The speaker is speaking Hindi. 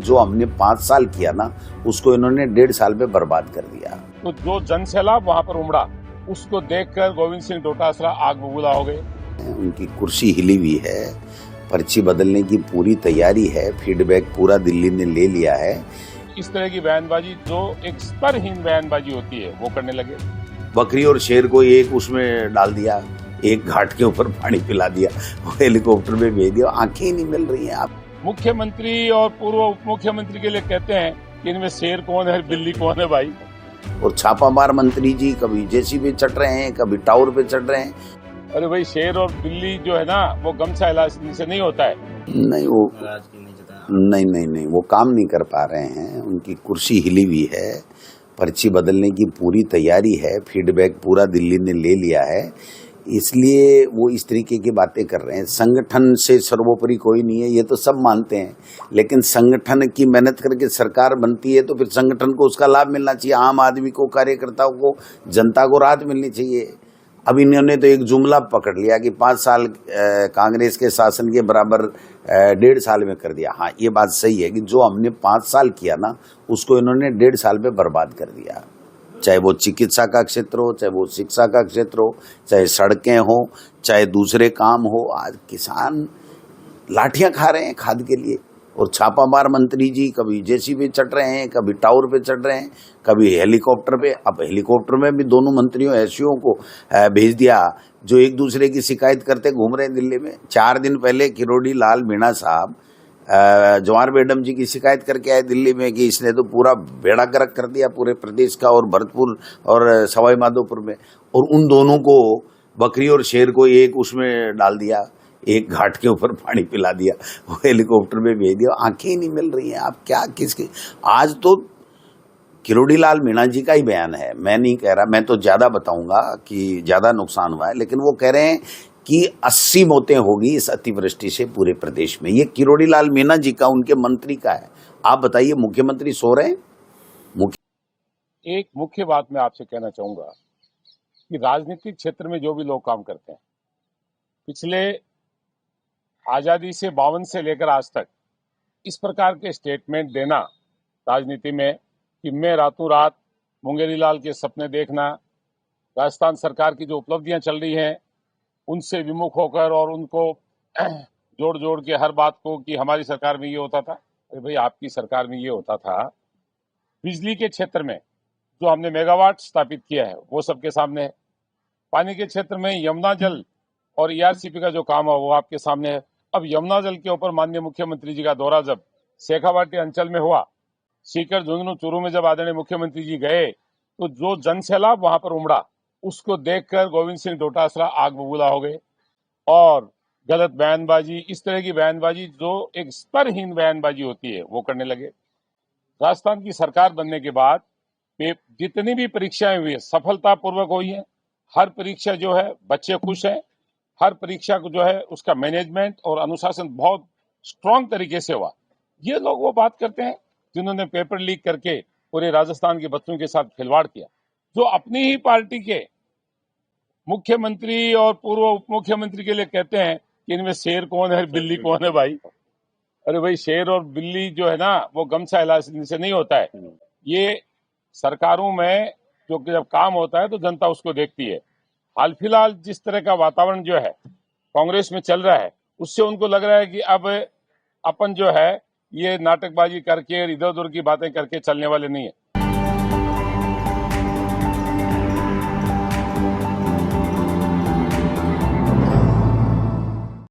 जो हमने 5 साल किया ना, उसको इन्होंने 1.5 साल में बर्बाद कर दिया। तो जो जन सैलाब वहां पर उमड़ा, उसको देखकर गोविंद सिंह डोटासरा आग बबूला हो गए। उनकी कुर्सी हिली हुई है, पर्ची बदलने की पूरी तैयारी है, फीडबैक पूरा दिल्ली ने ले लिया है। इस तरह की बयानबाजी जो एक स्तरहीन बयानबाजी होती है वो करने लगे। बकरी और शेर को एक उसमें डाल दिया, एक घाट के ऊपर पानी पिला दिया, वो हेलीकॉप्टर में भेज दिया। आंखें ही नहीं मिल रही हैं। आप मुख्यमंत्री और पूर्व उप मुख्यमंत्री के लिए कहते हैं कि इनमें शेर कौन है बिल्ली कौन है भाई। और छापामार मंत्री जी कभी जेसीबी चढ़ रहे हैं, कभी टावर पे चढ़ रहे हैं। अरे भाई, शेर और बिल्ली जो है ना वो गमछा हिलाने से नहीं होता है। नहीं, वो नहीं, वो काम नहीं कर पा रहे हैं। उनकी कुर्सी हिली हुई है, पर्ची बदलने की पूरी तैयारी है, फीडबैक पूरा दिल्ली ने ले लिया है, इसलिए वो इस तरीके की बातें कर रहे हैं। संगठन से सर्वोपरि कोई नहीं है, ये तो सब मानते हैं, लेकिन संगठन की मेहनत करके सरकार बनती है तो फिर संगठन को उसका लाभ मिलना चाहिए। आम आदमी को, कार्यकर्ताओं को, जनता को राहत मिलनी चाहिए। अब इन्होंने तो एक जुमला पकड़ लिया कि 5 साल कांग्रेस के शासन के बराबर 1.5 साल में कर दिया। हाँ, ये बात सही है कि जो हमने 5 साल किया ना, उसको इन्होंने 1.5 साल में बर्बाद कर दिया। चाहे वो चिकित्सा का क्षेत्र हो, चाहे वो शिक्षा का क्षेत्र हो, चाहे सड़कें हो, चाहे दूसरे काम हो। आज किसान लाठियां खा रहे हैं खाद के लिए। और छापामार मंत्री जी कभी जेसीबी चढ़ रहे हैं, कभी टावर पे चढ़ रहे हैं, कभी हेलीकॉप्टर पे। अब हेलीकॉप्टर में भी दोनों मंत्रियों एसईओ को भेज दिया जो एक दूसरे की शिकायत करते घूम रहे हैं दिल्ली में। 4 दिन पहले किरोड़ी लाल मीणा साहब जवाहर मैडम जी की शिकायत करके आए दिल्ली में कि इसने तो पूरा बेड़ा गर्क कर दिया पूरे प्रदेश का, और भरतपुर और सवाई माधोपुर में। और उन दोनों को, बकरी और शेर को एक उसमें डाल दिया, एक घाट के ऊपर पानी पिला दिया, वो हेलीकॉप्टर में भेज दिया। आंखें ही नहीं मिल रही हैं। आप क्या किसके। आज तो किरोड़ी लाल मीणा जी का ही बयान है, मैं नहीं कह रहा, मैं तो ज्यादा बताऊंगा कि ज्यादा नुकसान हुआ है, लेकिन वो कह रहे हैं कि 80 मौतें होगी इस अतिवृष्टि से पूरे प्रदेश में। ये किरोड़ी लाल मीणा जी का, उनके मंत्री का है। आप बताइए, मुख्यमंत्री सो रहे हैं? एक मुख्य बात मैं आपसे कहना चाहूंगा कि राजनीतिक क्षेत्र में जो भी लोग काम करते हैं, पिछले आजादी से 52 से लेकर आज तक इस प्रकार के स्टेटमेंट देना राजनीति में कि मैं रातों रात मुंगेरी लाल के सपने देखना, राजस्थान सरकार की जो उपलब्धियां चल रही हैं उनसे विमुख होकर और उनको जोड़ जोड़ के हर बात को कि हमारी सरकार में ये होता था। अरे भाई, आपकी सरकार में ये होता था। बिजली के क्षेत्र में जो हमने मेगावाट स्थापित किया है वो सबके सामने है। पानी के क्षेत्र में यमुना जल और ईआरसीपी का जो काम है वो आपके सामने है। अब यमुना जल के ऊपर माननीय मुख्यमंत्री जी का दौरा जब शेखावाटी अंचल में हुआ, सीकर, झुंझुनू, चूरू में जब आदरणीय मुख्यमंत्री जी गए, तो जो जन सैलाब वहां पर उमड़ा, उसको देखकर गोविंद सिंह डोटासरा आग बबूला हो गए और गलत बयानबाजी, इस तरह की बयानबाजी जो एक स्तरहीन बयानबाजी होती है वो करने लगे। राजस्थान की सरकार बनने के बाद जितनी भी परीक्षाएं हुई है सफलतापूर्वक हुई है। हर परीक्षा जो है बच्चे खुश हैं। हर परीक्षा को जो है उसका मैनेजमेंट और अनुशासन बहुत स्ट्रांग तरीके से हुआ। ये लोग वो बात करते हैं जिन्होंने पेपर लीक करके पूरे राजस्थान के बच्चों के साथ खिलवाड़ किया, जो अपनी ही पार्टी के मुख्यमंत्री और पूर्व उप मुख्यमंत्री के लिए कहते हैं कि इनमें शेर कौन है बिल्ली कौन है भाई। अरे भाई, शेर और बिल्ली जो है ना वो गमछा हिलाने से नहीं होता है। ये सरकारों में जो कि जब काम होता है तो जनता उसको देखती है। हाल फिलहाल जिस तरह का वातावरण जो है कांग्रेस में चल रहा है, उससे उनको लग रहा है कि अब अपन जो है ये नाटकबाजी करके इधर उधर की बातें करके चलने वाले नहीं है।